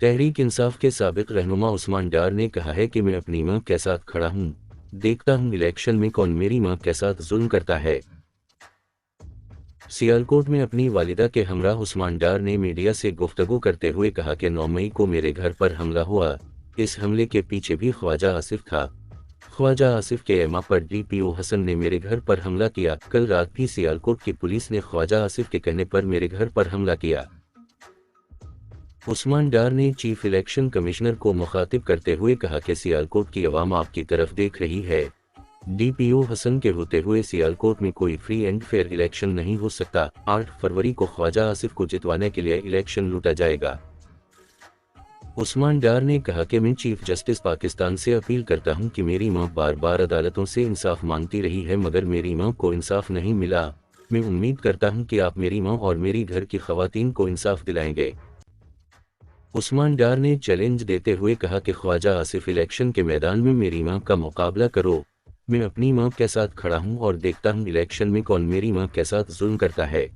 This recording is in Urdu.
تحریک انصاف کے سابق رہنما عثمان ڈار نے کہا ہے کہ میں اپنی ماں کے ساتھ کھڑا ہوں، دیکھتا ہوں الیکشن میں کون میری ماں کے ساتھ ظلم کرتا ہے۔ سیالکوٹ میں اپنی والدہ کے ہمراہ عثمان ڈار نے میڈیا سے گفتگو کرتے ہوئے کہا کہ 9 مئی کو میرے گھر پر حملہ ہوا، اس حملے کے پیچھے بھی خواجہ آصف تھا۔ خواجہ آصف کے ایما پر ڈی پی او حسن نے میرے گھر پر حملہ کیا۔ کل رات بھی سیالکوٹ کی پولیس نے خواجہ آصف کے کہنے پر میرے گھر پر حملہ کیا۔ عثمان ڈار نے چیف الیکشن کمشنر کو مخاطب کرتے ہوئے کہا کہ سیالکوٹ کی عوام آپ کی طرف دیکھ رہی ہے۔ ڈی پی او حسن کے ہوتے ہوئے سیالکوٹ میں کوئی فری اینڈ فیئر الیکشن نہیں ہو سکتا۔ 8 فروری کو خواجہ آصف کو جتوانے کے لیے الیکشن لوٹا جائے گا۔ عثمان ڈار نے کہا کہ میں چیف جسٹس پاکستان سے اپیل کرتا ہوں کہ میری ماں بار بار عدالتوں سے انصاف مانگتی رہی ہے مگر میری ماں کو انصاف نہیں ملا۔ میں امید کرتا ہوں کہ آپ میری ماں اور میری گھر کی خواتین کو انصاف دلائیں گے۔ عثمان ڈار نے چیلنج دیتے ہوئے کہا کہ خواجہ آصف الیکشن کے میدان میں میری ماں کا مقابلہ کرو، میں اپنی ماں کے ساتھ کھڑا ہوں اور دیکھتا ہوں الیکشن میں کون میری ماں کے ساتھ ظلم کرتا ہے۔